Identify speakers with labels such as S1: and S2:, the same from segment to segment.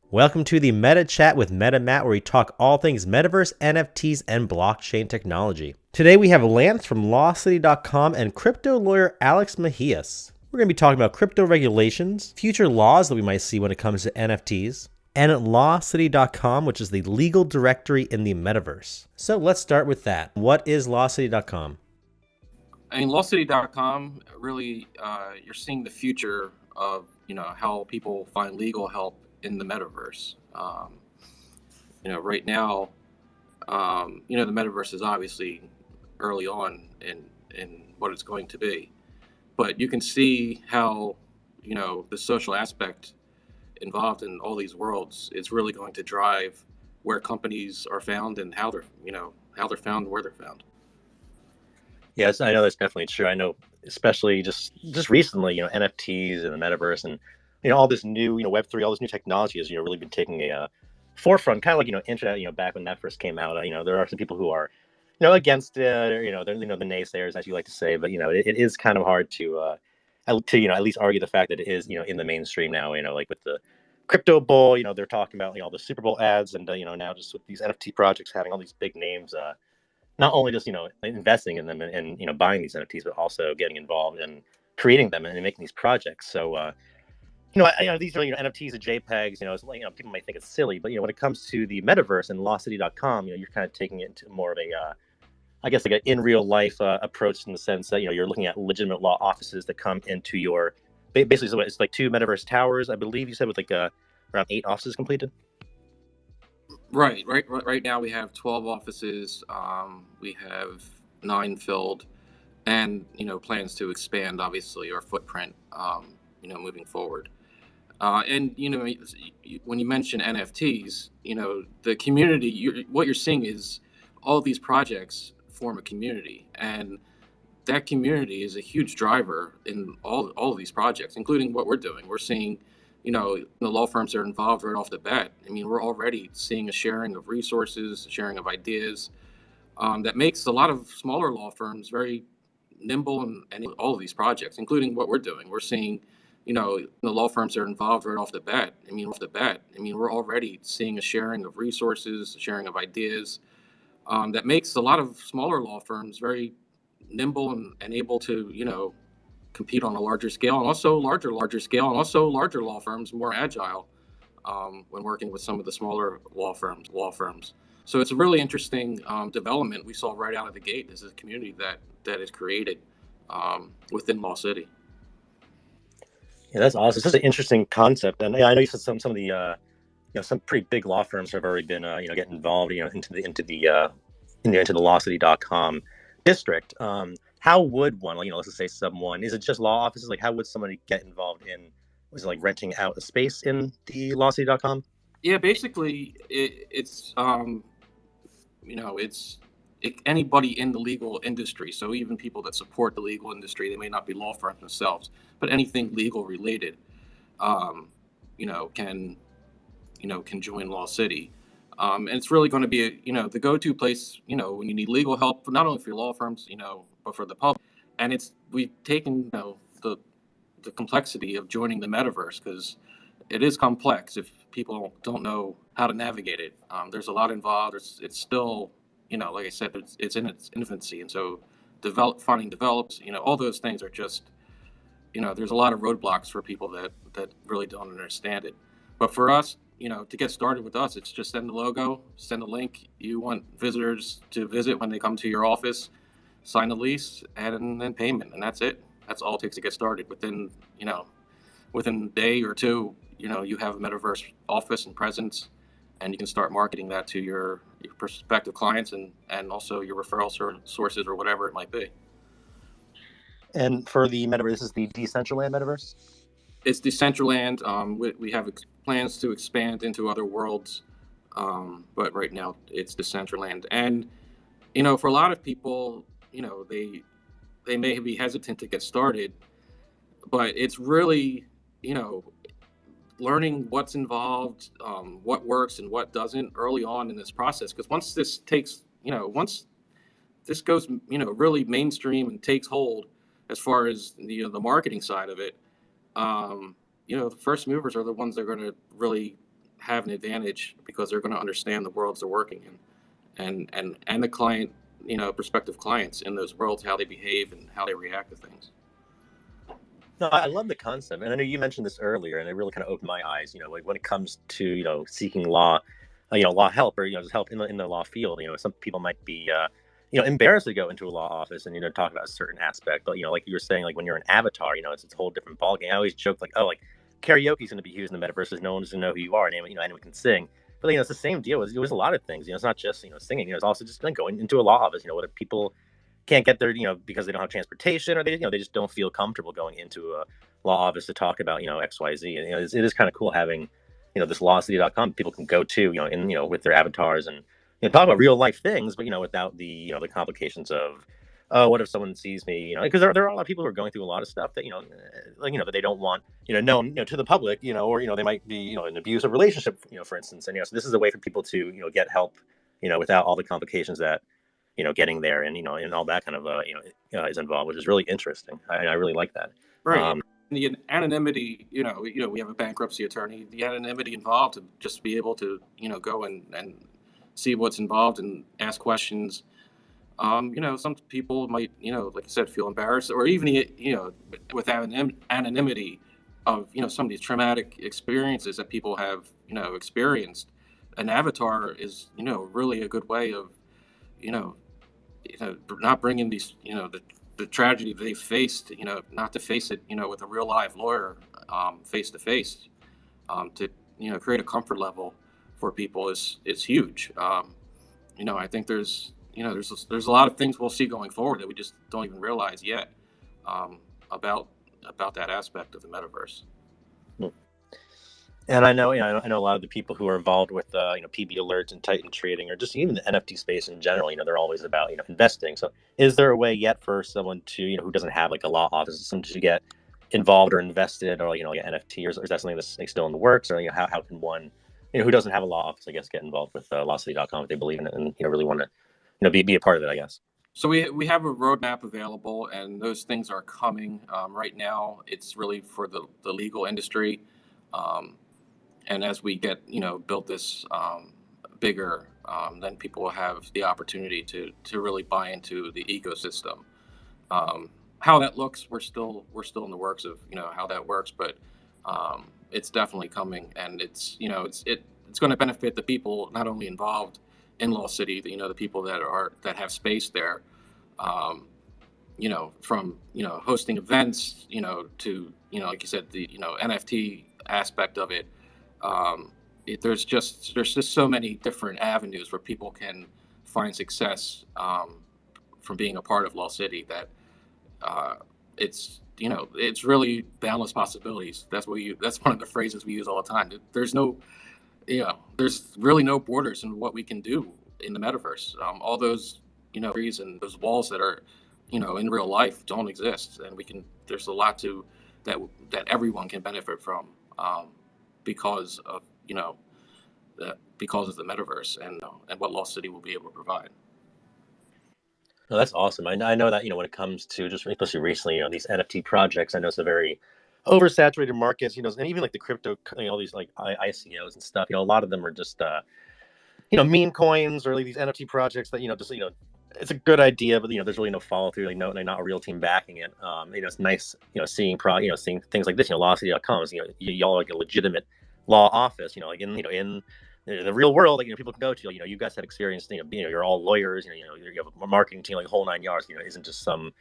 S1: Welcome to the Meta Chat with MetaMatt, where we talk all things Metaverse, NFTs, and blockchain technology. Today we have Lance from LawCity.com and crypto lawyer Alex Mejias. We're going to be talking about crypto regulations, future laws that we might see when it comes to NFTs, and LawCity.com, which is the legal directory in the Metaverse. So let's start with that. What is LawCity.com?
S2: I mean, LawCity.com really, you're seeing the future of how people find legal help in the metaverse. Right now, the metaverse is obviously early on in what it's going to be, but you can see how the social aspect involved in all these worlds is really going to drive where companies are found and how they're found, where they're found.
S3: Yes, I know that's definitely true. I know, especially just recently, NFTs and the metaverse, and all this new, Web3, all this new technology has really been taking a forefront, kind of like internet. Back when that first came out, there are some people who are against it, or they're the naysayers, as you like to say. But it is kind of hard to at least argue the fact that it is in the mainstream now. Like with the crypto bull, they're talking about all the Super Bowl ads, and now just with these NFT projects having all these big names. Not only just investing in them and buying these NFTs, but also getting involved in creating them and making these projects. So these are NFTs and JPEGs. People might think it's silly, but when it comes to the metaverse and LawCity.com, you're kind of taking it into more of a I guess like an in real life approach, in the sense that you're looking at legitimate law offices that come into your basically. So it's like two metaverse towers, I believe you said, with like around 8 offices completed.
S2: Right now we have 12 offices. We have 9 filled, and plans to expand obviously our footprint. Moving forward. And when you mention NFTs, the community. What you're seeing is all these projects form a community, and that community is a huge driver in all of these projects, including what we're doing. We're seeing, the law firms that are involved right off the bat. I mean, we're already seeing a sharing of resources, a sharing of ideas, that makes a lot of smaller law firms very nimble and all of these projects, including what we're doing. We're seeing, the law firms that are involved right off the bat. I mean, we're already seeing a sharing of resources, a sharing of ideas, that makes a lot of smaller law firms very nimble and able to, compete on a larger scale, and also larger law firms more agile, when working with some of the smaller law firms. So it's a really interesting development we saw right out of the gate. This is a community that is created within Law City.
S3: Yeah, that's awesome. It's such an interesting concept, and yeah, I know you said some of the some pretty big law firms have already been getting involved into the LawCity.com district. How would one, let's just say someone, is it just law offices? Like, how would somebody get involved in, was it like renting out a space in the LawCity.com?
S2: Yeah, basically, it's anybody in the legal industry. So even people that support the legal industry, they may not be law firms themselves, but anything legal related, um, can can join Law City. And it's really going to be the go-to place when you need legal help, not only for your law firms, but for the public. And we've taken the complexity of joining the metaverse, because it is complex if people don't know how to navigate it. There's a lot involved. It's still, like I said, it's in its infancy, and so finding develops, all those things are just, there's a lot of roadblocks for people that really don't understand it. But for us, to get started with us, it's just send the logo, send the link you want visitors to visit when they come to your office, sign the lease, and then payment, and that's it. That's all it takes to get started. Within a day or two, you have a metaverse office and presence, and you can start marketing that to your prospective clients and also your referral sources or whatever it might be.
S3: And for the metaverse, this is the Decentraland metaverse.
S2: It's Decentraland. We have plans to expand into other worlds, but right now it's Decentraland. And for a lot of people, they may be hesitant to get started, but it's really you know learning what's involved, what works and what doesn't early on in this process. Because once this goes, really mainstream and takes hold as far as the marketing side of it, the first movers are the ones that are going to really have an advantage because they're going to understand the worlds they're working in, and the client, prospective clients in those worlds, how they behave and how they react to things.
S3: No, I love the concept, and I know you mentioned this earlier, and it really kind of opened my eyes. Like when it comes to seeking law, law help, or just help in the law field. Some people might be embarrassed to go into a law office and talk about a certain aspect. But like you were saying, like when you're an avatar, it's a whole different ballgame. I always joke like, oh, like karaoke's going to be used in the metaverse because no one's going to know who you are, and anyone can sing. But it's the same deal. It was a lot of things. It's not just singing. It's also just going into a law office. Whether people can't get there, because they don't have transportation, or they just don't feel comfortable going into a law office to talk about, XYZ. And, it is kind of cool having, this lawcity.com people can go to, with their avatars and, talk about real life things, but, without the, the complications of, oh, what if someone sees me, because there are a lot of people who are going through a lot of stuff that, that they don't want, known, to the public, or, they might be, in an abusive relationship, for instance. And, so this is a way for people to, get help, without all the complications that, getting there and and all that kind of is involved, which is really interesting. I really like that.
S2: Right. The anonymity, we have a bankruptcy attorney. The anonymity involved to just be able to, go and see what's involved and ask questions. Some people might, like you said, feel embarrassed, or even, with anonymity of, some of these traumatic experiences that people have, experienced. An avatar is, really a good way of, you know, not bringing these, the tragedy they faced, not to face it, with a real live lawyer, face to face, to, create a comfort level for people is huge. I think there's a lot of things we'll see going forward that we just don't even realize yet, about that aspect of the metaverse.
S3: And I know, I know a lot of the people who are involved with, PB alerts and Titan trading, or just even the NFT space in general. They're always about, investing. So, is there a way yet for someone to, who doesn't have like a law office, someone to get involved or invested, or like an NFT, or is that something that's like still in the works, or how can one, who doesn't have a law office, I guess, get involved with lawcity.com if they believe in it and really want to, be a part of it, I guess.
S2: So we have a roadmap available, and those things are coming. Right now, it's really for the legal industry. And as we get, built this, bigger, then people will have the opportunity to really buy into the ecosystem. How that looks, we're still in the works of, how that works, but, it's definitely coming, and it's going to benefit the people not only involved in Law City, the people that have space there, from, hosting events, to, like you said, the, NFT aspect of it. There's just so many different avenues where people can find success, from being a part of Law City, that, it's really boundless possibilities. That's one of the phrases we use all the time. There's really no borders in what we can do in the metaverse. All those, trees and those walls that are, in real life don't exist, and there's a lot that everyone can benefit from, because of, because of the metaverse, and what Law City will be able to provide.
S3: No, that's awesome. I know that, when it comes to just especially recently, these NFT projects, I know it's a very oversaturated market, and even like the crypto, all these like ICOs and stuff, a lot of them are just, meme coins, or like these NFT projects that, just, it's a good idea, but, there's really no follow through, like not a real team backing it. It's nice, seeing seeing things like this, lawcity.com is, y'all are like a legitimate law office, like in the real world, like, people can go to, you guys have experience, you're all lawyers, you have a marketing team, like a whole nine yards, isn't just some,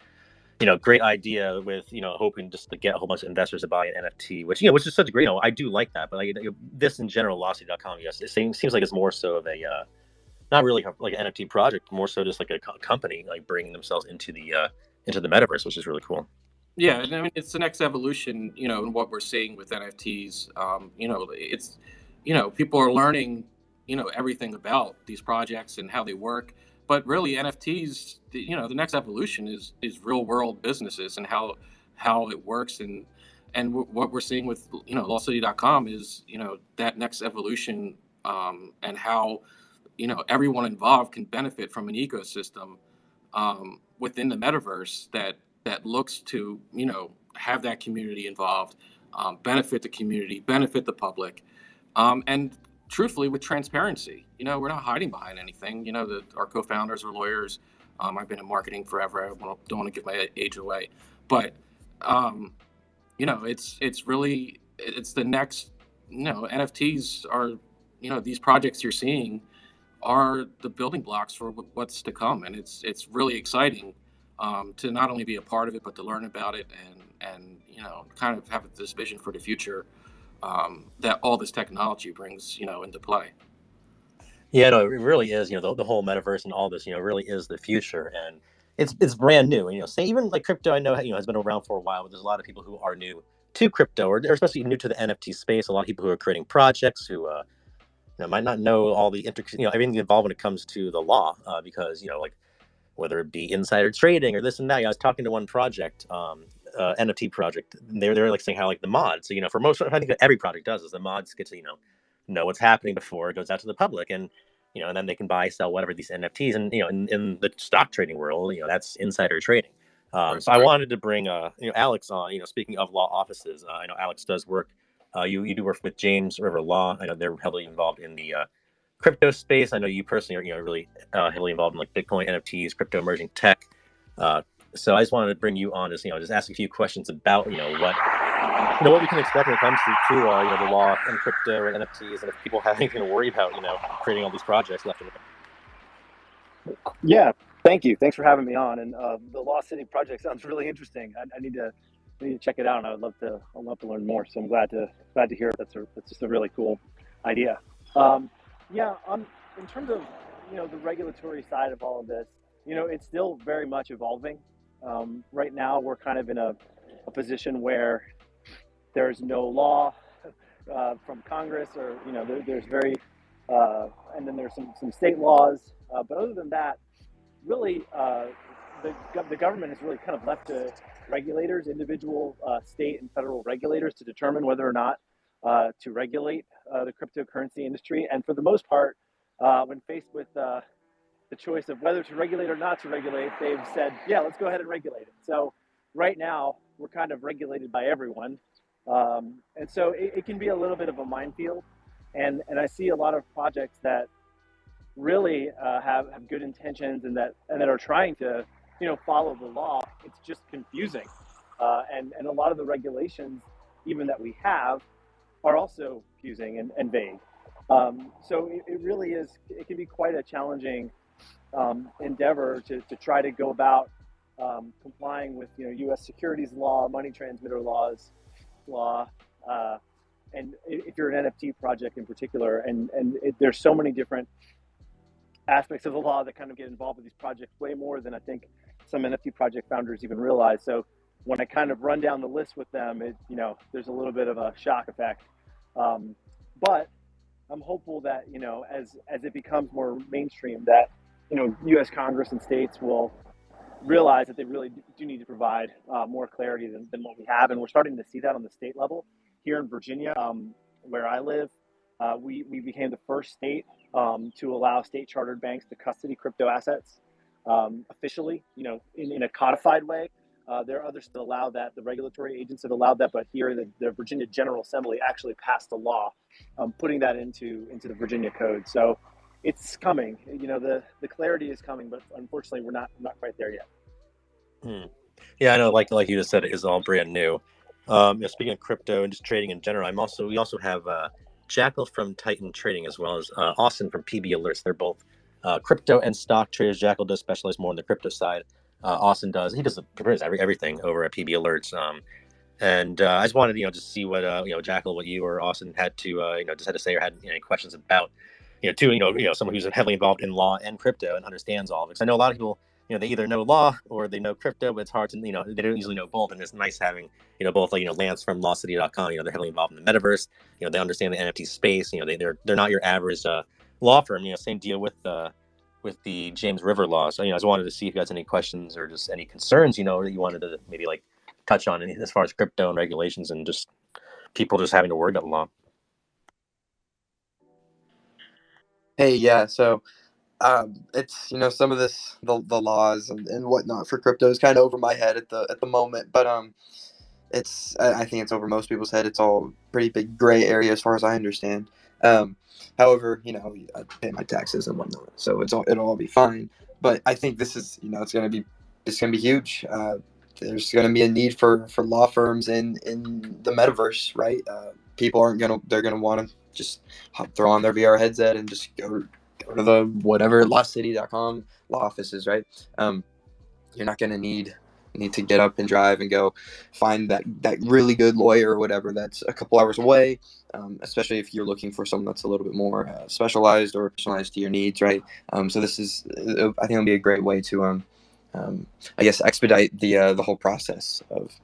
S3: great idea with, hoping just to get a whole bunch of investors to buy an NFT, which is such a great, I do like that. But like, this in general, lawsuit.com, yes, it seems like it's more so of a, not really like an NFT project, more so just like a company, like bringing themselves into the metaverse, which is really cool.
S2: Yeah, and I mean, it's the next evolution, in what we're seeing with NFTs. It's, people are learning, everything about these projects and how they work. But really, NFTs, the next evolution is real world businesses, and how it works, and what we're seeing with, lawcity.com is, that next evolution, and how, everyone involved can benefit from an ecosystem, within the metaverse that looks to, have that community involved, benefit the community, benefit the public, and truthfully with transparency. We're not hiding behind anything. Our co-founders are lawyers. I've been in marketing forever. Don't want to give my age away, but it's really it's the next. NFTs are these projects you're seeing are the building blocks for what's to come, and it's really exciting to not only be a part of it but to learn about it and kind of have this vision for the future that all this technology brings into play.
S3: Yeah, no, it really is. The whole metaverse and all this, really is the future, and it's brand new. Say even like crypto, I know has been around for a while, but there's a lot of people who are new to crypto, or especially new to the NFT space. A lot of people who are creating projects who might not know all the everything involved when it comes to the law, because like whether it be insider trading or this and that. I was talking to one project, NFT project. They're like saying how like the mods. So for most, I think that every project does is the mods get to know what's happening before it goes out to the public, and and then they can buy, sell whatever these NFTs, and in the stock trading world, that's insider trading.
S2: Right.
S3: So I wanted to bring Alex on. Speaking of law offices, I know Alex does work. You do work with James River Law. I know they're heavily involved in the crypto space. I know you personally are really heavily involved in like Bitcoin, NFTs, crypto, emerging tech. So I just wanted to bring you on, just ask a few questions about what we can expect when it comes to the law and crypto and NFTs, and if people have anything to worry about creating all these projects left and right.
S4: Yeah, thank you. Thanks for having me on. And the Lost City project sounds really interesting. I need to check it out, and I'd love to learn more. So I'm glad to hear it. That's just a really cool idea. Yeah, in terms of the regulatory side of all of this, it's still very much evolving. Right now, we're kind of in a position where there's no law from Congress, or there's very and then there's some state laws. But other than that, really, the government has really kind of left to regulators, individual state and federal regulators, to determine whether or not to regulate the cryptocurrency industry. And for the most part, when faced with the choice of whether to regulate or not to regulate, they've said, yeah, let's go ahead and regulate it. So right now, we're kind of regulated by everyone. And so it can be a little bit of a minefield. And I see a lot of projects that really have good intentions and that are trying to follow the law. It's just confusing, and a lot of the regulations even that we have are also confusing and vague. So it really is. It can be quite a challenging endeavor to try to go about complying with U.S. securities law, money transmitter law, and if you're an NFT project in particular, and there's so many different aspects of the law that kind of get involved with these projects, way more than I think some NFT project founders even realize. So when I kind of run down the list with them, there's a little bit of a shock effect. But I'm hopeful that as it becomes more mainstream, that U.S. Congress and states will realize that they really do need to provide more clarity than what we have, and we're starting to see that on the state level. Here in Virginia, where I live, we became the first state to allow state chartered banks to custody crypto assets officially, in a codified way. There are others that allow that. The regulatory agents have allowed that, but here the Virginia General Assembly actually passed a law putting that into the Virginia Code. So it's coming. The clarity is coming, but unfortunately, we're not quite there yet.
S3: Yeah, I know. Like you just said, it is all brand new. Speaking of crypto and just trading in general, we also have Jackal from Titan Trading, as well as Austin from PB Alerts. They're both crypto and stock traders. Jackal does specialize more on the crypto side. Austin does everything over at PB Alerts. And I just wanted just see what Jackal, what you or Austin had to just had to say, or had any questions about someone who's heavily involved in law and crypto and understands all of it. Because I know a lot of people, they either know law or they know crypto, but it's hard to, they don't usually know both. And it's nice having, both, like, Lance from lawcity.com, they're heavily involved in the metaverse. They understand the NFT space. They're not your average law firm. Same deal with the James River law. So, I just wanted to see if you guys had any questions or just any concerns, that you wanted to maybe like touch on as far as crypto and regulations and just people just having to worry about the law.
S5: Hey, yeah. So it's some of this the laws and whatnot for crypto is kind of over my head at the moment, but I think it's over most people's head. It's all pretty big gray area as far as I understand. However, I pay my taxes and whatnot, so it'll all be fine. But I think this is, it's gonna be huge. There's gonna be a need for law firms in the metaverse, right? People aren't gonna they're gonna want to just throw on their VR headset and just go to the whatever lawcity.com law offices, right? You're not gonna need to get up and drive and go find that really good lawyer or whatever that's a couple hours away, especially if you're looking for someone that's a little bit more specialized or personalized to your needs, right? So this is, I think, it'll be a great way to, I guess, expedite the whole process of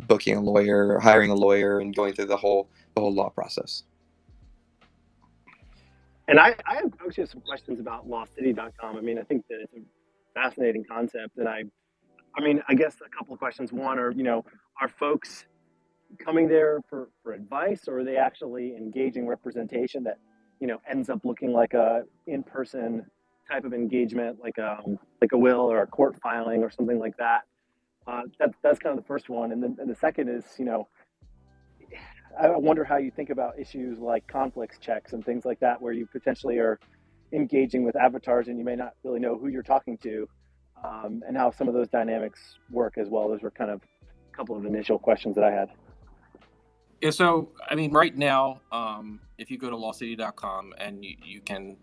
S5: booking a lawyer, or hiring a lawyer, and going through the whole law process.
S4: And I actually have some questions about lawcity.com. I mean, I think that it's a fascinating concept, and I mean, I guess a couple of questions. One, are folks coming there for advice, or are they actually engaging representation that ends up looking like a in-person type of engagement, like a will or a court filing or something like that? That's kind of the first one, and then the second is I wonder how you think about issues like conflicts checks and things like that, where you potentially are engaging with avatars and you may not really know who you're talking to, and how some of those dynamics work as well. Those were kind of a couple of initial questions that I had.
S2: Yeah, so I mean, right now, if you go to lawcity.com and you can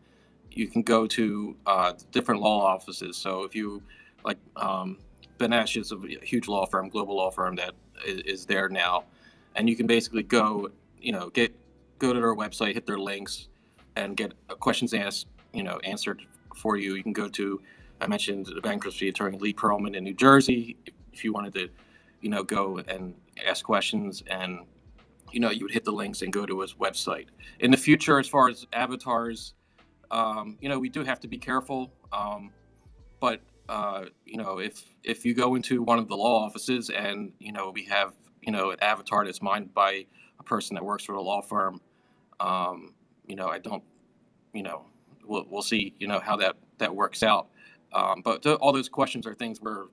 S2: go to different law offices. So if you like, Benesh is a huge law firm, global law firm that is there now, and you can basically go to their website, hit their links, and get questions answered for you. You can go to, I mentioned the bankruptcy attorney Lee Perlman in New Jersey. If you wanted to, go and ask questions, and you would hit the links and go to his website. In the future, as far as avatars, we do have to be careful. But if you go into one of the law offices and we have an avatar that's mined by a person that works for the law firm, I don't, we'll see how that works out. But all those questions are things we're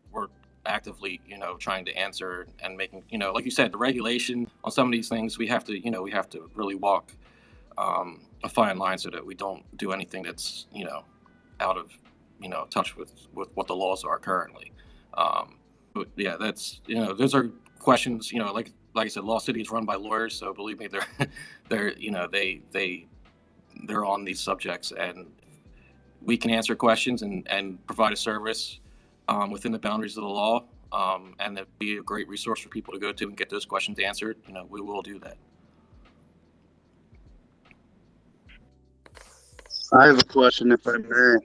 S2: actively trying to answer and making, like you said, the regulation on some of these things, we have to really walk a fine line so that we don't do anything that's out of touch with what the laws are currently. But yeah, that's those are questions, like I said, Law City is run by lawyers, so believe me, they're on these subjects, and we can answer questions and provide a service within the boundaries of the law, and it'd be a great resource for people to go to and get those questions answered. We will do that.
S6: I have a question, if I may.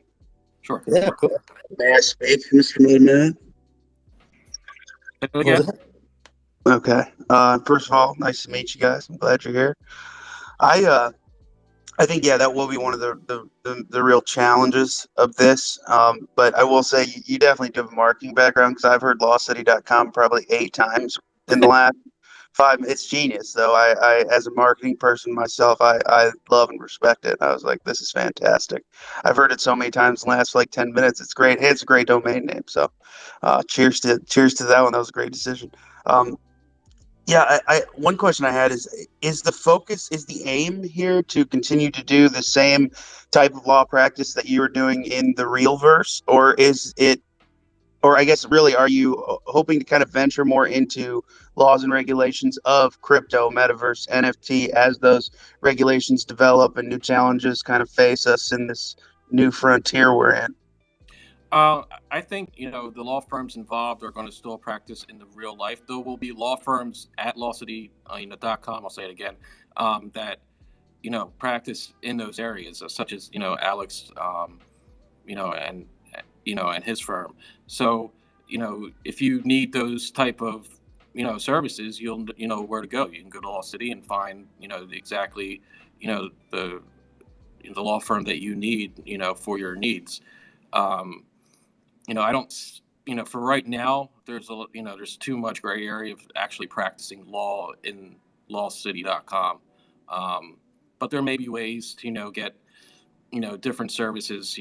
S2: Sure.
S3: Yeah, cool.
S6: May I speak, Mr. MetaMatt?
S2: Again?
S6: Okay. First of all, nice to meet you guys. I'm glad you're here. I think, yeah, that will be one of the real challenges of this. But I will say you definitely do have a marketing background, because I've heard lawcity.com probably 8 times in the last 5. It's genius, though. I as a marketing person myself, I love and respect it. I was like, this is fantastic. I've heard it so many times in the last 10 minutes. It's great. It's a great domain name. So cheers to that one. That was a great decision. Yeah, I one question I had is the focus, is the aim here to continue to do the same type of law practice that you were doing in the real verse, or is it, or I guess really, are you hoping to kind of venture more into laws and regulations of crypto, metaverse, NFT as those regulations develop and new challenges kind of face us in this new frontier we're in?
S2: I think the law firms involved are going to still practice in the real life. There will be law firms at lawcity.com. I'll say it again, that practice in those areas, such as Alex, and and his firm. So if you need those type of services, you'll know where to go. You can go to Law City and find exactly the law firm that you need for your needs. I don't, for right now, there's too much gray area of actually practicing law in lawcity.com. But there may be ways to, get, different services,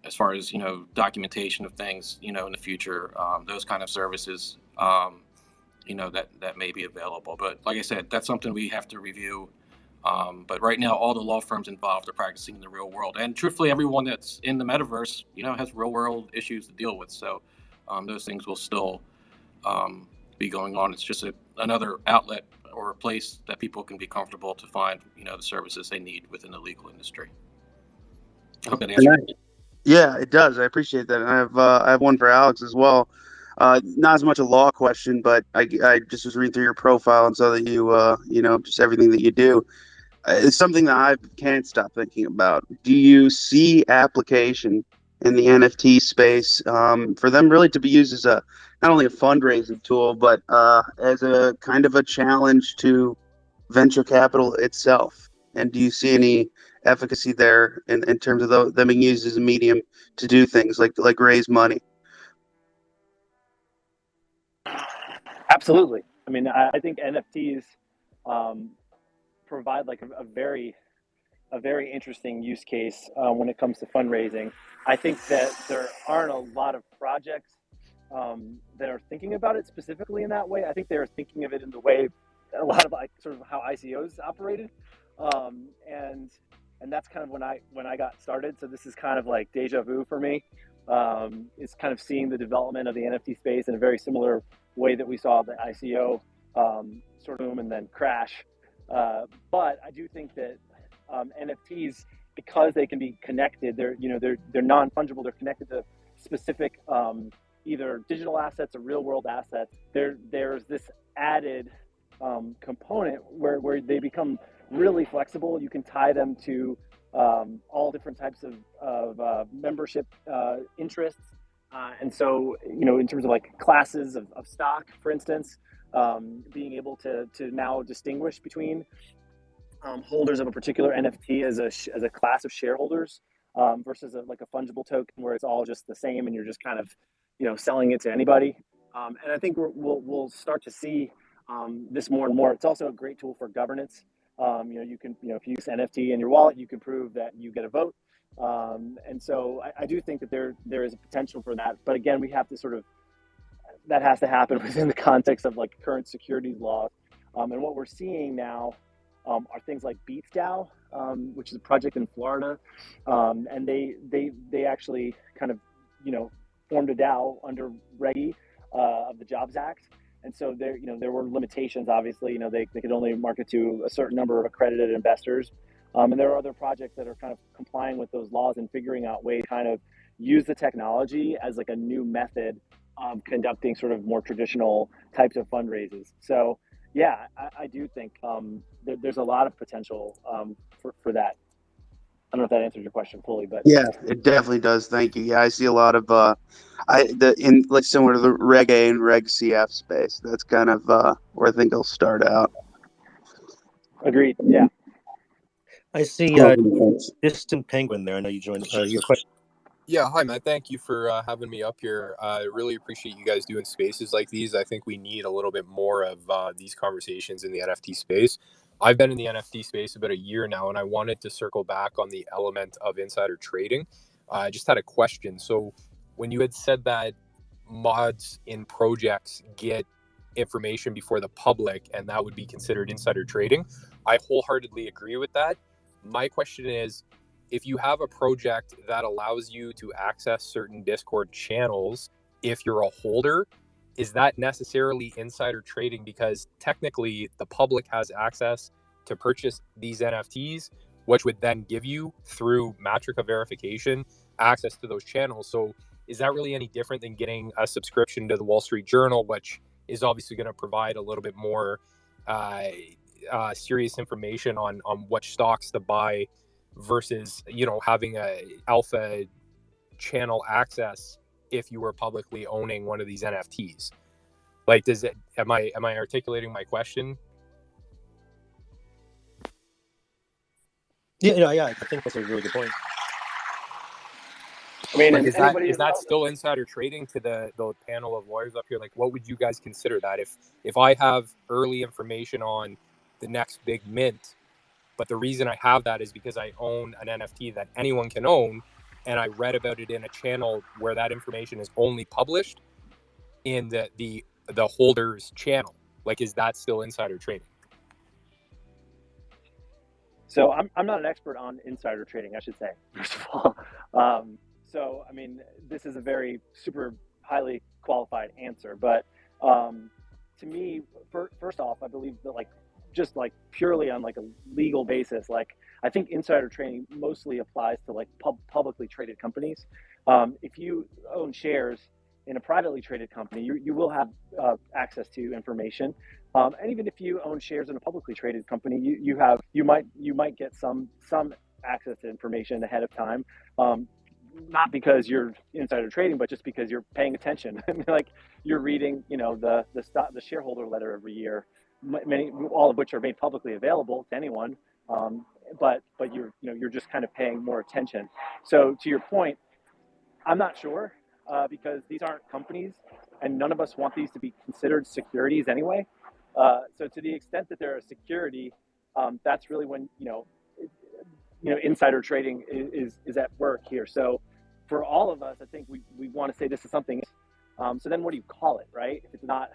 S2: as far as, documentation of things, in the future, those kind of services, that may be available. But like I said, that's something we have to review But right now, all the law firms involved are practicing in the real world, and truthfully, everyone that's in the metaverse, has real world issues to deal with. So those things will still be going on. It's just another outlet or a place that people can be comfortable to find, the services they need within the legal industry. I hope that answers.
S6: Yeah, it does. I appreciate that. And I have one for Alex as well. Not as much a law question, but I just was reading through your profile and saw that just everything that you do. It's something that I can't stop thinking about. Do you see application in the NFT space for them really to be used as a not only a fundraising tool, but as a kind of a challenge to venture capital itself? And do you see any efficacy there in terms of them being used as a medium to do things like raise money?
S4: Absolutely. I mean, I think NFTs provide like a very interesting use case when it comes to fundraising. I think that there aren't a lot of projects that are thinking about it specifically in that way. I think they're thinking of it in the way a lot of like sort of how ICOs operated, and that's kind of when I got started. So this is kind of like deja vu for me. It's kind of seeing the development of the NFT space in a very similar way that we saw the ICO sort of boom and then crash. But I do think that NFTs, because they can be connected, they're non-fungible. They're connected to specific either digital assets or real world assets. There's this added component where they become really flexible. You can tie them to all different types of membership interests. And so, in terms of like classes of stock, for instance, being able to now distinguish between holders of a particular NFT as a class of shareholders versus like a fungible token where it's all just the same and you're just kind of selling it to anybody. And I think we'll start to see this more and more. It's also a great tool for governance. You can if you use NFT in your wallet, you can prove that you get a vote. And so I do think that there is a potential for that. But again, we have to that has to happen within the context of like current securities laws. And what we're seeing now are things like BeatsDAO, which is a project in Florida, and they actually kind of formed a DAO under Reg E of the Jobs Act, and so there were limitations. Obviously, they could only market to a certain number of accredited investors, and there are other projects that are kind of complying with those laws and figuring out ways to kind of use the technology as like a new method of conducting sort of more traditional types of fundraisers. So yeah, I do think there's a lot of potential for that. I don't know if that answers your question fully, but
S6: Yeah, it definitely does. Thank you. Yeah, I see a lot of in like similar to the Reg A and Reg CF space. That's kind of where I think I'll start out.
S4: Agreed. Yeah.
S1: I see Distant Penguin there. I know you joined your question.
S7: Yeah, hi, Matt. Thank you for having me up here. I really appreciate you guys doing spaces like these. I think we need a little bit more of these conversations in the NFT space. I've been in the NFT space about a year now, and I wanted to circle back on the element of insider trading. I just had a question. So when you had said that mods in projects get information before the public, and that would be considered insider trading, I wholeheartedly agree with that. My question is, if you have a project that allows you to access certain Discord channels, if you're a holder, is that necessarily insider trading? Because technically the public has access to purchase these NFTs, which would then give you, through Matrica verification, access to those channels. So is that really any different than getting a subscription to the Wall Street Journal, which is obviously going to provide a little bit more serious information on which stocks to buy versus having a alpha channel access if you were publicly owning one of these NFTs? Like, am I articulating my question?
S1: Yeah, I think that's a really good point.
S4: I mean,
S7: like, is that still insider trading to the panel of lawyers up here? Like, what would you guys consider that if I have early information on the next big mint, but the reason I have that is because I own an NFT that anyone can own, and I read about it in a channel where that information is only published in the holder's channel? Like, is that still insider trading?
S4: So I'm not an expert on insider trading, I should say, first of all. So, I mean, this is a very super highly qualified answer. But to me, first off, I believe that like just like purely on like a legal basis, like I think insider trading mostly applies to like publicly traded companies. If you own shares in a privately traded company, you will have access to information. And even if you own shares in a publicly traded company, you might get some access to information ahead of time. Not because you're insider trading, but just because you're paying attention. Like you're reading, the shareholder letter every year, many all of which are made publicly available to anyone. But you're just kind of paying more attention. So to your point, I'm not sure because these aren't companies, and none of us want these to be considered securities anyway. So to the extent that they're a security, that's really when insider trading is at work here. So for all of us, I think we want to say this is something. So then what do you call it, right? If it's not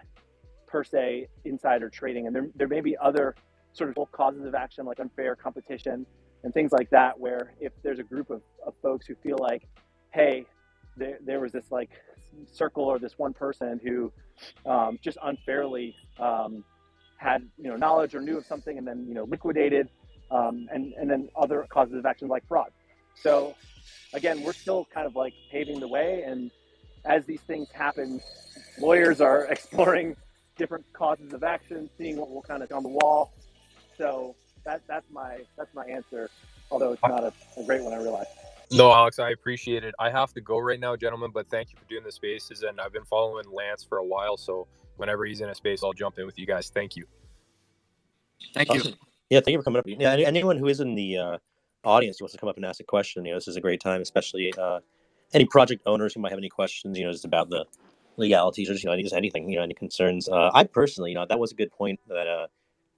S4: per se insider trading, and there may be other sort of causes of action like unfair competition and things like that, where if there's a group of folks who feel like, hey, there was this like circle or this one person who just unfairly had knowledge or knew of something and then liquidated, and then other causes of action like fraud. So again, we're still kind of like paving the way, and as these things happen, lawyers are exploring different causes of action, seeing what will kind of on the wall. So that's my answer, although it's not a great one, I realize.
S7: No, Alex, I appreciate it. I have to go right now, gentlemen, but thank you for doing the spaces. And I've been following Lance for a while, so whenever he's in a space, I'll jump in with you guys. Thank you.
S2: Thank you.
S3: Awesome. Yeah, thank you for coming up. Yeah, anyone who is in the audience who wants to come up and ask a question, this is a great time, especially any project owners who might have any questions, just about the legalities or just anything, any concerns. I personally, that was a good point that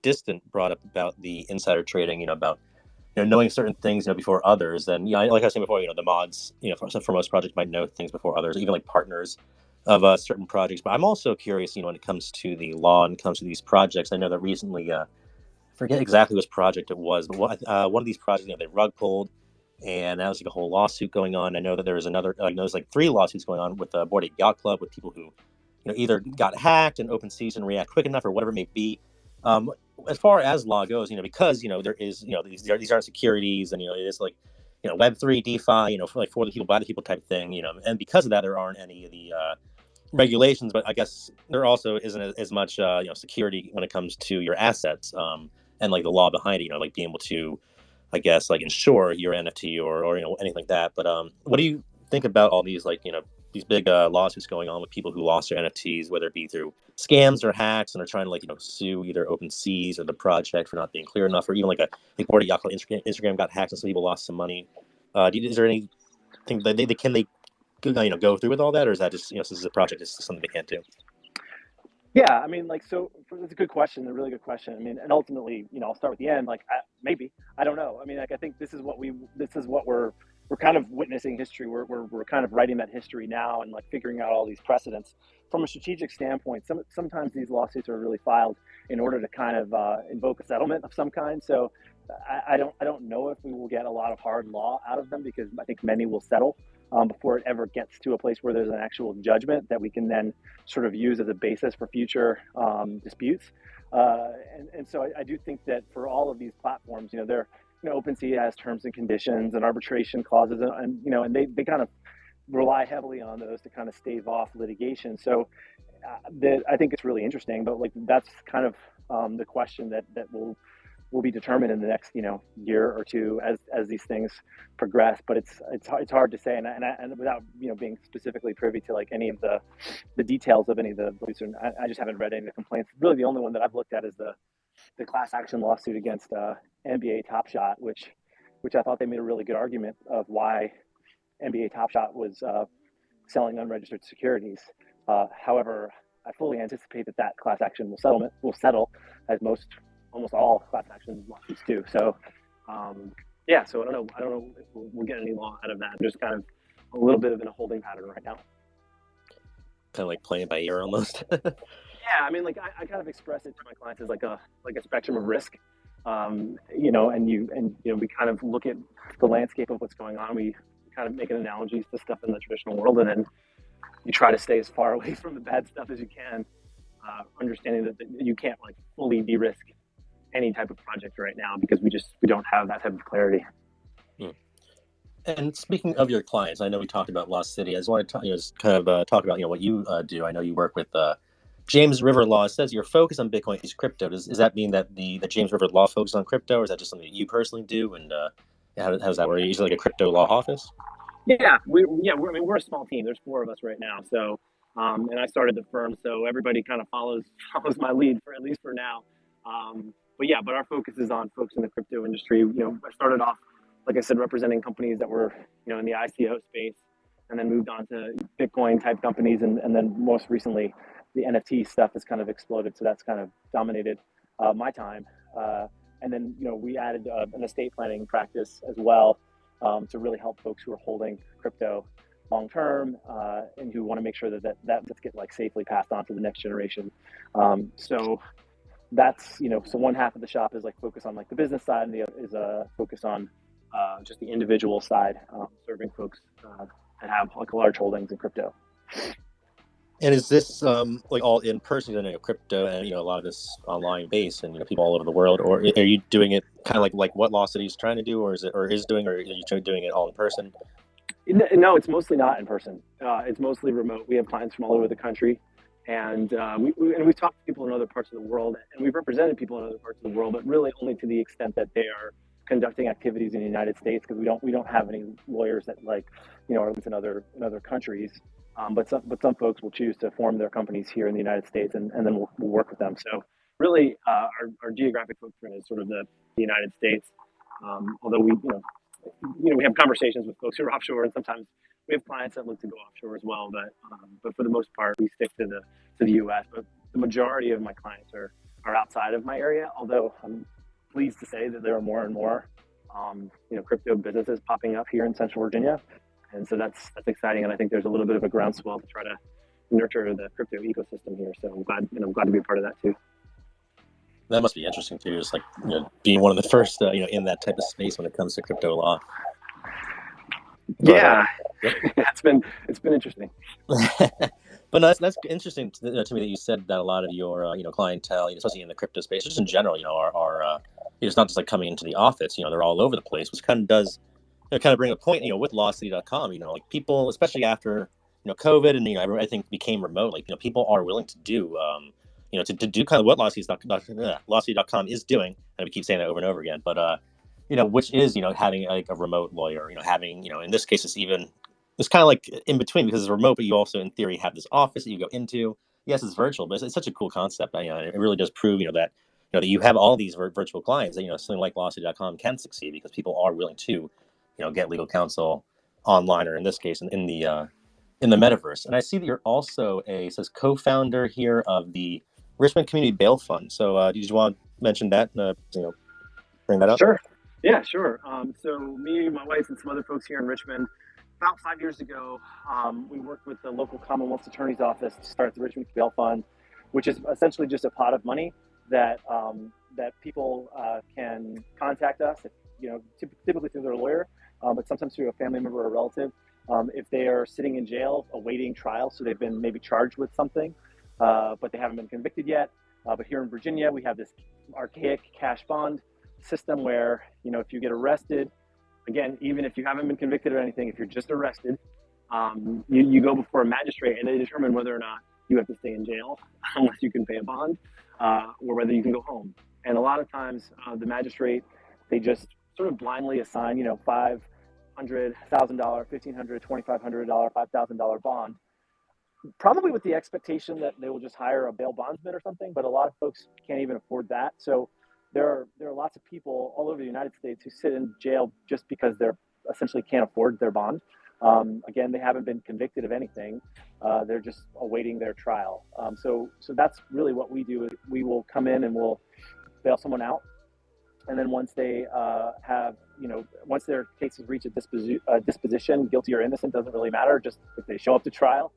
S3: Distant brought up about the insider trading, about knowing certain things, before others. And like I was saying before, the mods, for most projects might know things before others, even like partners of certain projects. But I'm also curious, when it comes to the law and comes to these projects. I know that recently, forget exactly which project it was, but one of these projects, they rug pulled, and now there's like a whole lawsuit going on. I know that there was another, there's like 3 lawsuits going on with Bored Ape Yacht Club with people who, either got hacked and open season react quick enough or whatever it may be. As far as law goes, because there is, these aren't securities, and it is like, Web3, DeFi, for the people, by the people type thing, and because of that, there aren't any of the regulations. But I guess there also isn't as much, security when it comes to your assets, and like the law behind it, like being able to, I guess, like insure your NFT or anything like that. But what do you think about all these these big lawsuits going on with people who lost their NFTs, whether it be through scams or hacks, and they're trying to sue either OpenSeas or the project for not being clear enough, or even like Bored Ape Yacht Club, Instagram got hacked and some people lost some money. Is there anything that they can go through with all that, or is that just since it's a project, it's something they can't do?
S4: Yeah, I mean, so it's a good question, a really good question. I mean, and ultimately, I'll start with the end. Like, maybe I don't know. I mean, like, I think this is what we're kind of witnessing history. We're kind of writing that history now and like figuring out all these precedents from a strategic standpoint. Sometimes these lawsuits are really filed in order to kind of invoke a settlement of some kind. So I don't know if we will get a lot of hard law out of them, because I think many will settle before it ever gets to a place where there's an actual judgment that we can then sort of use as a basis for future disputes. And so I do think that for all of these platforms, they're, OpenSea has terms and conditions and arbitration clauses, and they kind of rely heavily on those to kind of stave off litigation. So I think it's really interesting, but like that's kind of the question that will be determined in the next year or two as these things progress. But it's hard to say, and without being specifically privy to like any of the details of any of the lawsuits, I just haven't read any of the complaints. Really, the only one that I've looked at is the class action lawsuit against NBA Top Shot, which I thought they made a really good argument of why NBA Top Shot was selling unregistered securities. However, I fully anticipate that class action will settle, as almost all class action lawsuits do. So, so I don't know if we'll get any law out of that. I'm just kind of a little bit of in a holding pattern right now.
S3: Kind of like playing by ear almost.
S4: Yeah, I mean, like I kind of express it to my clients as like a spectrum of risk. you know, and you know, we kind of look at the landscape of what's going on. We kind of make an analogies to stuff in the traditional world, and then you try to stay as far away from the bad stuff as you can, understanding that you can't like fully de-risk any type of project right now because we don't have that type of clarity.
S3: And speaking of your clients, I know we talked about Lost City. I just want to just kind of talk about what you do. I know you work with James River Law. It says your focus on Bitcoin is crypto. Does that mean that the James River Law focuses on crypto, or is that just something that you personally do? And how does that work? Are you usually like a crypto law office?
S4: Yeah, we're a small team. There's 4 of us right now. So, and I started the firm, so everybody kind of follows my lead for at least for now. But our focus is on folks in the crypto industry. You know, I started off, like I said, representing companies that were, you know, in the ICO space, and then moved on to Bitcoin type companies, and then most recently, the NFT stuff has kind of exploded. So that's kind of dominated my time. And then, you know, we added an estate planning practice as well, to really help folks who are holding crypto long term, and who want to make sure that gets like safely passed on to the next generation. So that's, you know, so one half of the shop is like focus on like the business side, and the other is focus on just the individual side, serving folks that have like large holdings in crypto.
S3: And is this like all in person? You know, crypto and a lot of this online based, and people all over the world, or are you doing it kind of like what Law City is trying to do, or are you doing it all in person?
S4: No, it's mostly not in person. It's mostly remote. We have clients from all over the country, and we've talked to people in other parts of the world, and we've represented people in other parts of the world, but really only to the extent that they are conducting activities in the United States, because we don't have any lawyers that are in other countries. But some folks will choose to form their companies here in the United States, and then we'll work with them. So really, our geographic footprint is sort of the United States. Although we have conversations with folks who are offshore, and sometimes we have clients that look to go offshore as well. But for the most part, we stick to the U.S. But the majority of my clients are outside of my area. Although I'm pleased to say that there are more and more crypto businesses popping up here in Central Virginia. And so that's exciting, and I think there's a little bit of a groundswell to try to nurture the crypto ecosystem here. So I'm glad to be a part of that too.
S3: That must be interesting too, just like being one of the first in that type of space when it comes to crypto law.
S4: Yeah, it's been interesting.
S3: But no, that's interesting to me that you said that a lot of your clientele, especially in the crypto space, just in general, are it's not just like coming into the office. They're all over the place, which kind of does. Kind of bring a point, with lawcity.com, like people, especially after, COVID and, everything became remote, like, people are willing to do, to do kind of what lawcity.com is doing. And we keep saying that over and over again, but, which is, having like a remote lawyer, having, in this case, it's kind of like in between because it's remote, but you also in theory have this office that you go into. Yes, it's virtual, but it's such a cool concept. It really does prove, that, that you have all these virtual clients that, something like lawcity.com can succeed because people are willing to, get legal counsel online, or in this case, in the metaverse. And I see that you're also it says co-founder here of the Richmond Community Bail Fund. So, did you want to mention that? Bring that up.
S4: Sure. Yeah, sure. So me, my wife, and some other folks here in Richmond, about 5 years ago, we worked with the local Commonwealth's Attorney's Office to start the Richmond Bail Fund, which is essentially just a pot of money that people can contact us, typically through their lawyer, but sometimes through a family member or a relative, if they are sitting in jail awaiting trial. So they've been maybe charged with something, but they haven't been convicted yet. But here in Virginia, we have this archaic cash bond system where, if you get arrested, again, even if you haven't been convicted or anything, if you're just arrested, you go before a magistrate and they determine whether or not you have to stay in jail unless you can pay a bond, or whether you can go home. And a lot of times the magistrate, they just sort of blindly assign, $500,000, $1,500, $2,500, $5,000 bond, probably with the expectation that they will just hire a bail bondsman or something. But a lot of folks can't even afford that. So there are lots of people all over the United States who sit in jail just because they're essentially can't afford their bond. Again, they haven't been convicted of anything. They're just awaiting their trial. So that's really what we do. Is we will come in and we'll bail someone out. And then once they once their cases reach a disposition, guilty or innocent, doesn't really matter. Just if they show up to trial,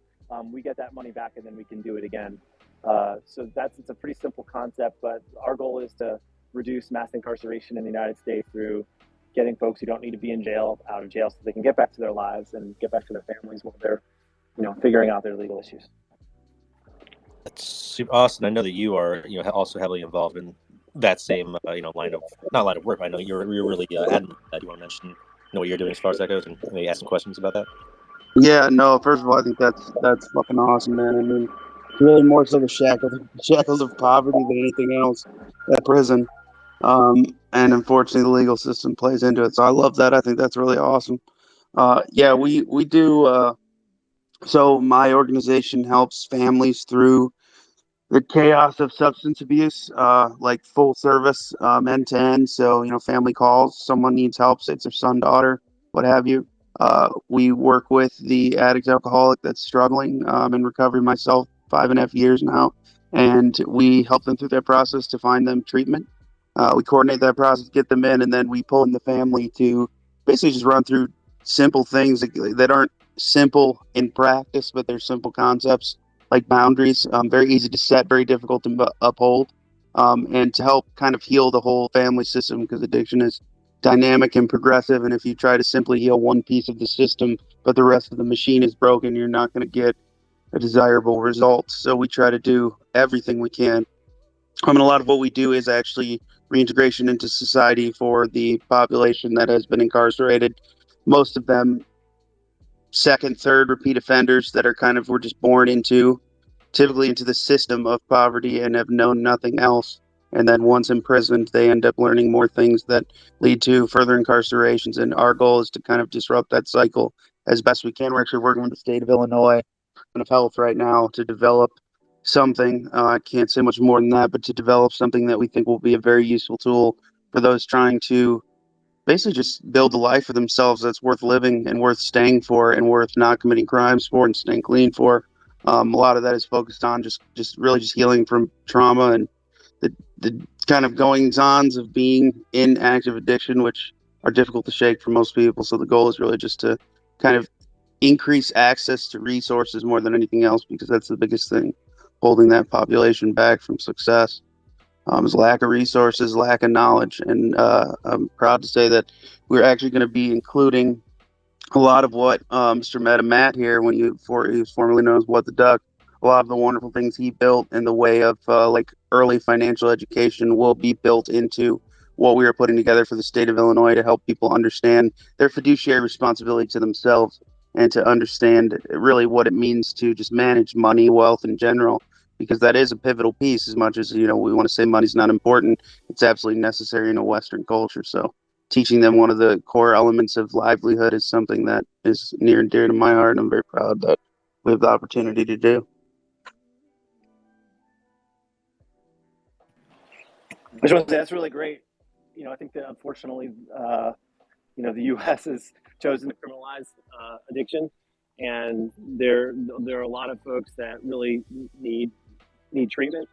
S4: we get that money back and then we can do it again. So it's a pretty simple concept, but our goal is to reduce mass incarceration in the United States through getting folks who don't need to be in jail out of jail so they can get back to their lives and get back to their families while they're, figuring out their legal issues.
S3: That's super awesome. I know that you are, also heavily involved in that same, line of work. I know you're really adamant that you want to mention, what you're doing as far as that goes, and maybe ask some questions about that.
S6: Yeah, no. First of all, I think that's fucking awesome, man. I mean, it's really more so the shackles of poverty than anything else at prison. And unfortunately, the legal system plays into it. So I love that. I think that's really awesome. Yeah, we do. So my organization helps families through the chaos of substance abuse, like full service, end to end. So, family calls, someone needs help, say it's their son, daughter, what have you. We work with the addict alcoholic that's struggling in recovery myself, 5.5 years now. And we help them through that process to find them treatment. We coordinate that process, get them in, and then we pull in the family to basically just run through simple things that aren't simple in practice, but they're simple concepts like boundaries, very easy to set, very difficult to uphold, and to help kind of heal the whole family system because addiction is dynamic and progressive. And if you try to simply heal one piece of the system, but the rest of the machine is broken, you're not going to get a desirable result. So we try to do everything we can. And a lot of what we do is actually reintegration into society for the population that has been incarcerated. Most of them second, third repeat offenders that are were just born typically into the system of poverty and have known nothing else. And then once imprisoned, they end up learning more things that lead to further incarcerations. And our goal is to kind of disrupt that cycle as best we can. We're actually working with the state of Illinois of Health right now to develop something. I can't say much more than that, but to develop something that we think will be a very useful tool for those trying to basically just build a life for themselves that's worth living and worth staying for and worth not committing crimes for and staying clean for. A lot of that is focused on just really just healing from trauma and the kind of goings-ons of being in active addiction, which are difficult to shake for most people. So the goal is really just to kind of increase access to resources more than anything else, because that's the biggest thing holding that population back from success. Is lack of resources, lack of knowledge. And I'm proud to say that we're actually going to be including a lot of what Mr. MetaMatt here, when he was formerly known as What the Duck, a lot of the wonderful things he built in the way of like early financial education will be built into what we are putting together for the state of Illinois to help people understand their fiduciary responsibility to themselves and to understand really what it means to just manage money, wealth in general, because that is a pivotal piece. As much as we want to say money's not important, it's absolutely necessary in a Western culture. So teaching them one of the core elements of livelihood is something that is near and dear to my heart. And I'm very proud that we have the opportunity to do.
S4: I just want to say that's really great. I think that unfortunately, the U.S. has chosen to criminalize addiction, and there are a lot of folks that really need treatment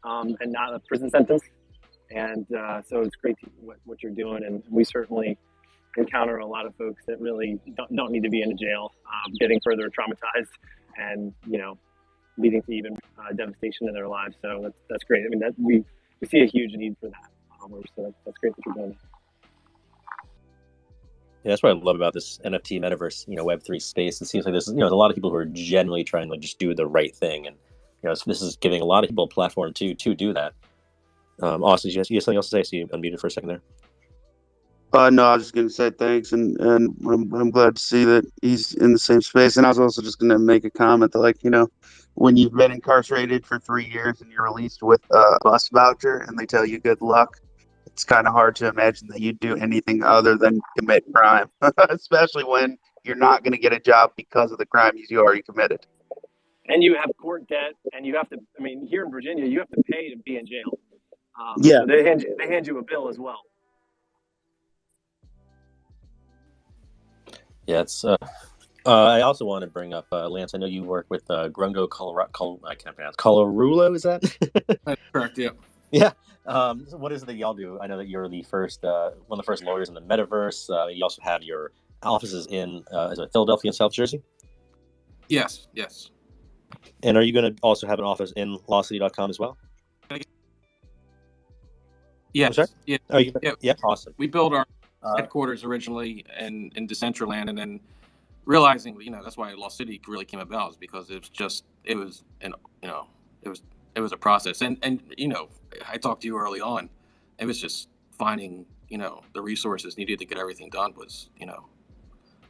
S4: and not a prison sentence. And so it's great to, what you're doing, and we certainly encounter a lot of folks that really don't need to be in a jail, getting further traumatized, and leading to even devastation in their lives. So that's great. I mean, that we see a huge need for that. So that's great that you're doing that.
S3: Yeah, that's what I love about this NFT metaverse, Web3 space. It seems like there's a lot of people who are genuinely trying to just do the right thing, and so this is giving a lot of people a platform to do that. Austin, you have something else to say? So you unmuted for a second there.
S6: No, I was just going to say thanks, and I'm glad to see that he's in the same space. And I was also just going to make a comment that, when you've been incarcerated for 3 years and you're released with a bus voucher and they tell you good luck, it's kind of hard to imagine that you'd do anything other than commit crime, especially when you're not going to get a job because of the crime you already committed.
S4: And you have court debt, and you have to. I mean, here in Virginia, you have to pay to be in jail.
S6: Yeah,
S4: so they hand you a bill as well.
S3: Yeah, it's. I also want to bring up Lance. I know you work with Grungo, I can't pronounce Colorulo. Is that?
S2: That's correct. Yeah.
S3: Yeah. So what is it that y'all do? I know that you're the first, one of the first lawyers in the Metaverse. You also have your offices in Philadelphia and South Jersey.
S2: Yes.
S3: And are you going to also have an office in lawcity.com as well? I'm sorry.
S2: Yes, yeah,
S3: Oh, you,
S2: yeah.
S3: yeah, awesome.
S2: We built our
S3: Uh,
S2: headquarters originally in Decentraland, and then realizing, that's why Lost City really came about, is because it was an you know it was it was a process, and I talked to you early on. It was just finding the resources needed to get everything done was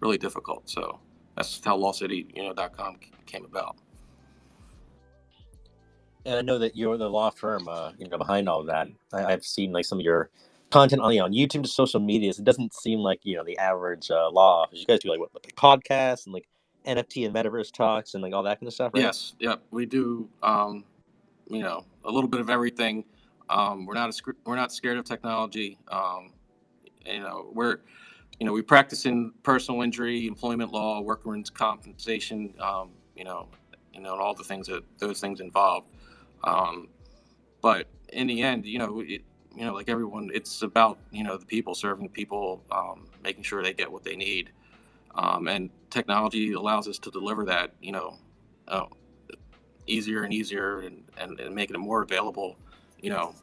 S2: really difficult. So that's how lawcity.com came about.
S3: and I know that you're the law firm, behind all of that. I've seen like some of your content on, on YouTube to social medias. It doesn't seem like the average law office. You guys do like podcasts and like NFT and metaverse talks and like all that kind of stuff, right?
S2: Yes, yep, we do. A little bit of everything. We're not scared of technology. We're we practice in personal injury, employment law, workers' compensation. And all the things that those things involve. Um, but in the end, like everyone, it's about the people, serving people, making sure they get what they need. And technology allows us to deliver that, uh, easier and easier, and making it more available, you know,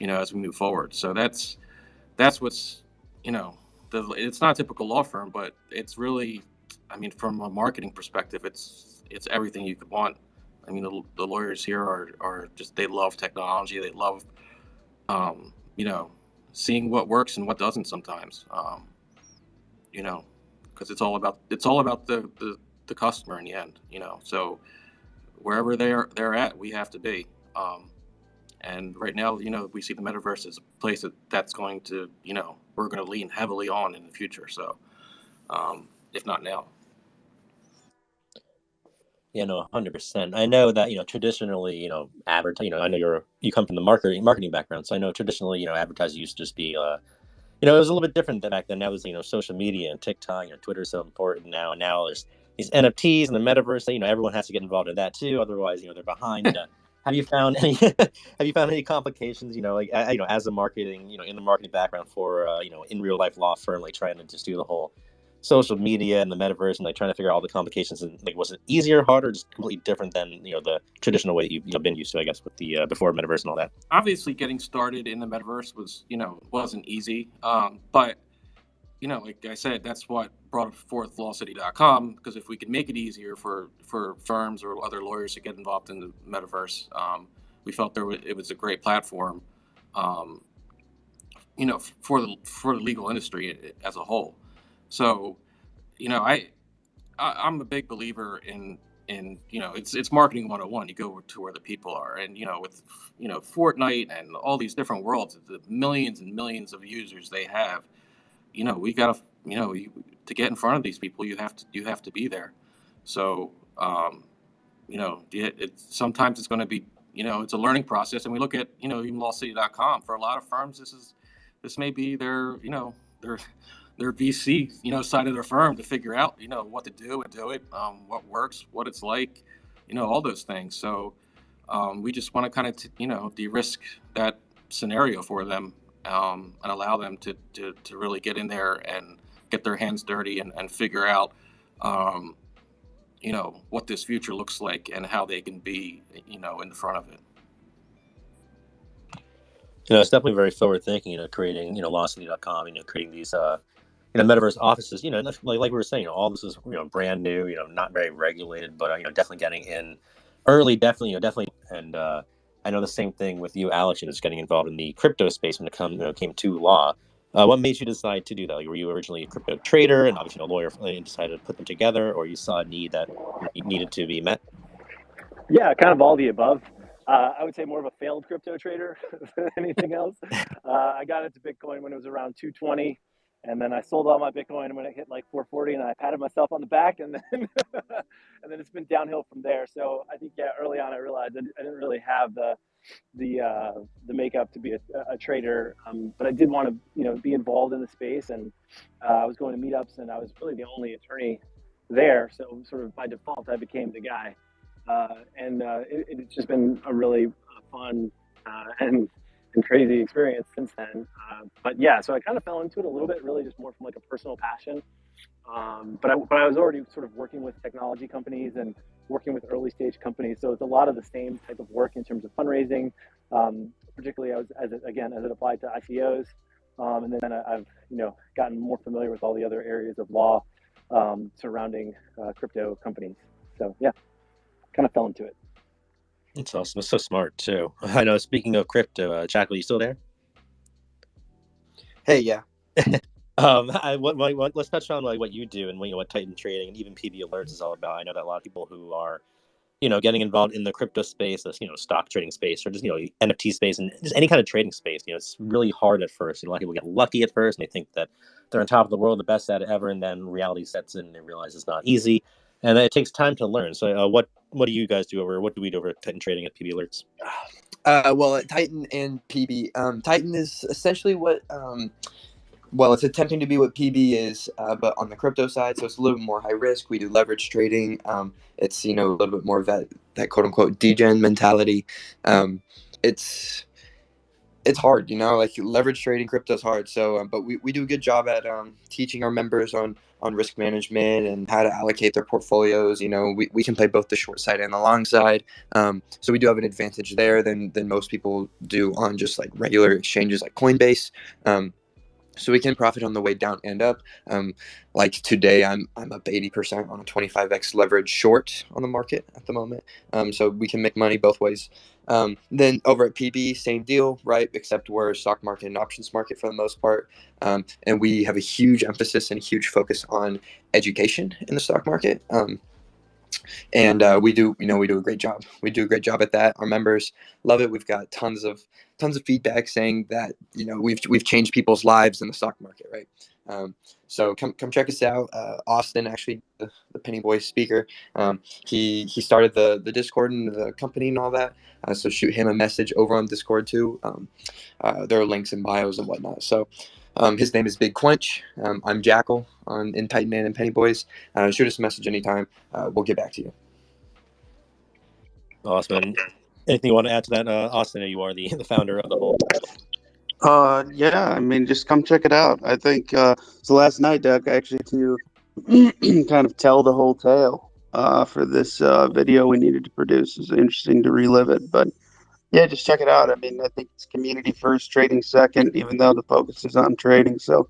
S2: as we move forward. So that's what's, it's not a typical law firm, but it's really, I mean, from a marketing perspective, it's everything you could want. I mean, the lawyers here are just, they love technology. They love, um, you know, seeing what works and what doesn't sometimes. You know, because it's all about the customer in the end. So wherever they're at, we have to be. And right now, we see the metaverse as a place that's going to, we're going to lean heavily on in the future. So, if not now.
S3: Yeah, no, 100%. I know that traditionally, advertise. I know you come from the marketing background, so I know traditionally, advertising used to just be, it was a little bit different than back then. Now it's social media and TikTok, Twitter is so important now. And now there's these NFTs and the metaverse. Everyone has to get involved in that too. Otherwise, they're behind. Have you found any Have you found any complications? Like as a marketing, in the marketing background for in real life law firm, like trying to just do the whole social media and the metaverse and like trying to figure out all the complications, and like was it easier, harder, just completely different than the traditional way that you've been used to, I guess, with the before metaverse and all that?
S2: Obviously, getting started in the metaverse wasn't easy. But like I said, that's what brought forth lawcity.com, because if we could make it easier for firms or other lawyers to get involved in the metaverse, we felt it was a great platform, um, for the legal industry as a whole. So, I'm a big believer in it's marketing 101. You go to where the people are, and with Fortnite and all these different worlds, the millions and millions of users they have. We gotta, to get in front of these people, you have to be there. So, sometimes it's going to be, it's a learning process. And we look at, even lawcity.com. For a lot of firms, this may be their their VC, side of their firm, to figure out, what to do and do it, what works, what it's like, all those things. So, we just want to kind of, de-risk that scenario for them, and allow them to really get in there and get their hands dirty, and figure out, um, what this future looks like and how they can be, in the front of it.
S3: It's definitely very forward thinking, creating, Lawcity.com, creating these, metaverse offices, like we were saying, all this is, brand new, not very regulated, but, definitely getting in early, definitely, definitely. And, I know the same thing with you, Alex, just getting involved in the crypto space when it came to law. What made you decide to do that? Like, were you originally a crypto trader and obviously a lawyer, and decided to put them together, or you saw a need that needed to be met?
S4: Yeah, kind of all the above. I would say more of a failed crypto trader than anything else. I got into Bitcoin when it was around 220, and then I sold all my Bitcoin when it hit like 440, and I patted myself on the back, and then and then it's been downhill from there. So I think, yeah, early on I realized I didn't really have the makeup to be a trader, but I did want to be involved in the space, and I was going to meetups, and I was really the only attorney there, so sort of by default I became the guy. It's just been a really fun and crazy experience since then. But yeah, so I kind of fell into it a little bit, really just more from like a personal passion. But I was already sort of working with technology companies and working with early stage companies, so it's a lot of the same type of work in terms of fundraising, particularly as it applied to ICOs. And then I've gotten more familiar with all the other areas of law surrounding crypto companies. So yeah, kind of fell into it.
S3: It's awesome. It's so smart too. I know. Speaking of crypto, Jack, are you still there?
S5: Hey, yeah.
S3: Let's touch on what you do and what Titan Trading and even PB Alerts is all about. I know that a lot of people who are getting involved in the crypto space, this, stock trading space, or just, NFT space, and just any kind of trading space, it's really hard at first. A lot of people get lucky at first, and they think that they're on top of the world, the best at it ever, and then reality sets in, and they realize it's not easy, and it takes time to learn. So, what do you guys do what do we do over at Titan Trading at PB Alerts?
S5: Well, at Titan and PB, Titan is essentially what well, it's attempting to be what PB is, but on the crypto side, so it's a little bit more high risk. We do leverage trading. It's a little bit more of that quote unquote degen mentality. It's hard, like leverage trading crypto is hard. So, but we do a good job at teaching our members on risk management and how to allocate their portfolios. We can play both the short side and the long side. So we do have an advantage there than most people do on just like regular exchanges like Coinbase. So we can profit on the way down and up. Like today, I'm up 80% on a 25x leverage short on the market at the moment. So we can make money both ways. Then over at PB, same deal, right? Except we're a stock market and options market for the most part. And we have a huge emphasis and a huge focus on education in the stock market. And we do a great job. We do a great job at that. Our members love it. We've got tons of feedback saying that we've changed people's lives in the stock market, right? So come check us out. Austin, actually, the Penny Boy speaker, he started the Discord and the company and all that. So shoot him a message over on Discord too. There are links in bios and whatnot. So. His name is Big Quench. I'm Jackal in Titan Man and Penny Boys. Shoot us a message anytime. We'll get back to you.
S3: Awesome. And anything you want to add to that, Austin? You are the founder of the whole.
S6: Yeah, I mean, just come check it out. I think so. Last night, Doug, actually, to kind of tell the whole tale for this video we needed to produce. It's interesting to relive it, but. Yeah, just check it out. I mean, I think it's community first, trading second, even though the focus is on trading. So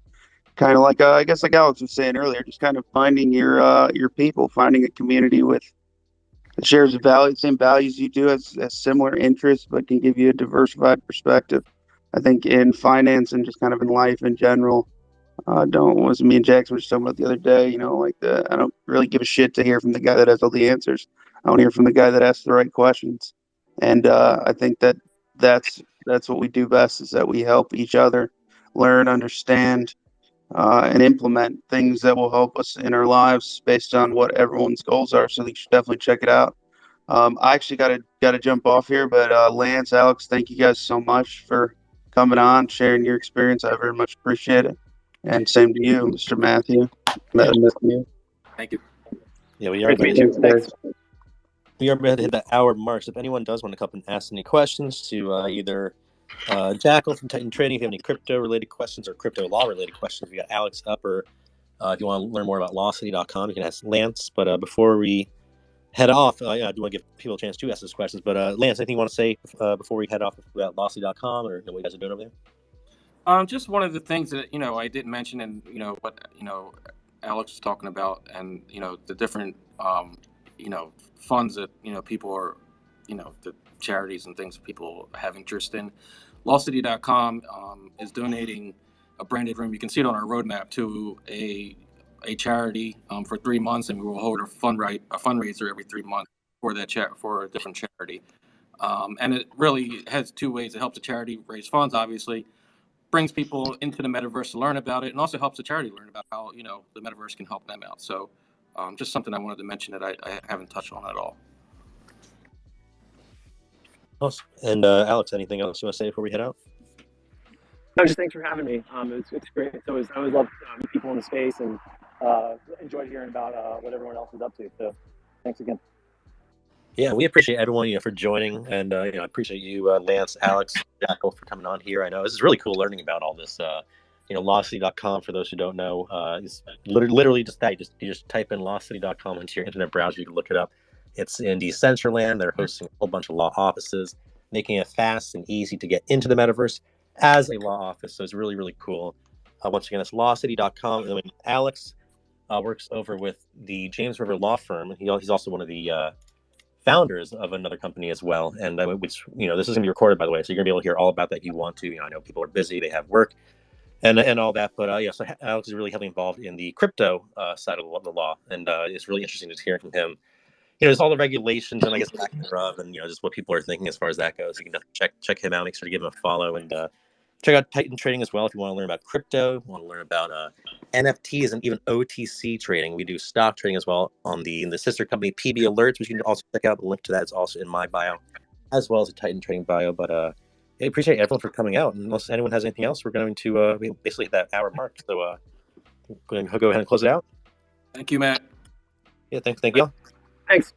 S6: kind of like, I guess like Alex was saying earlier, just kind of finding your people, finding a community with that shares the same values you do, has similar interests, but can give you a diversified perspective. I think in finance and just kind of in life in general, was me and Jackson were just talking about the other day, I don't really give a shit to hear from the guy that has all the answers. I want to hear from the guy that asks the right questions. And I think that's what we do best, is that we help each other learn, understand, and implement things that will help us in our lives based on what everyone's goals are. So you should definitely check it out. I actually gotta jump off here, but Lance, Alex, thank you guys so much for coming on, sharing your experience. I very much appreciate it. And same to you, Mr. Matthew.
S2: Thank you.
S3: Yeah, we are.
S4: Thanks.
S3: We are about to hit that hour mark. So if anyone does want to come and ask any questions to either Jackal from Titan Trading, if you have any crypto-related questions or crypto law-related questions, we got Alex up, or if you want to learn more about lawcity.com, you can ask Lance. But before we head off, I do want to give people a chance to ask those questions. But Lance, anything you want to say before we head off about lawcity.com, or what you guys are doing over there?
S2: Just one of the things that I didn't mention, and what Alex was talking about, and the different funds that people are the charities and things people have interest in. Lawcity.com is donating a branded room. You can see it on our roadmap to a charity for 3 months, and we will hold a fundraiser every 3 months for that for a different charity. And it really has two ways. It helps the charity raise funds, obviously, brings people into the metaverse to learn about it, and also helps the charity learn about how the metaverse can help them out. So just something I wanted to mention that I haven't touched on at all.
S3: Awesome. And Alex, anything else you want to say before we head out?
S4: No, just thanks for having me. It's great. I always love people in the space, and enjoyed hearing about what everyone else is up to. So thanks again.
S3: Yeah, we appreciate everyone for joining, and I appreciate you, Lance, Alex, Jackal, for coming on here. I know this is really cool learning about all this. Lawcity.com, for those who don't know, is literally just that. You just type in lawcity.com into your internet browser. You can look it up. It's in Decentraland. They're hosting a whole bunch of law offices. making it fast and easy to get into the metaverse as a law office. So it's really, really cool. Once again, it's lawcity.com. And then Alex works over with the James River Law Firm. He's also one of the founders of another company as well. And which, this is going to be recorded, by the way, so you're going to be able to hear all about that if you want to. I know people are busy, they have work and all that. But so Alex is really heavily involved in the crypto side of the law. And it's really interesting to hear from him. There's all the regulations and I guess lack thereof, and just what people are thinking as far as that goes. You can definitely check him out. Make sure to give him a follow, and check out Titan Trading as well if you want to learn about crypto, want to learn about NFTs, and even OTC trading. We do stock trading as well in the sister company PB Alerts, which you can also check out. The link to that is also in my bio, as well as the Titan Trading bio. But I appreciate everyone for coming out. And unless anyone has anything else, we're going to we basically hit that hour mark. So go ahead and close it out.
S2: Thank you, Matt.
S3: Yeah, thank you all.
S4: Thanks.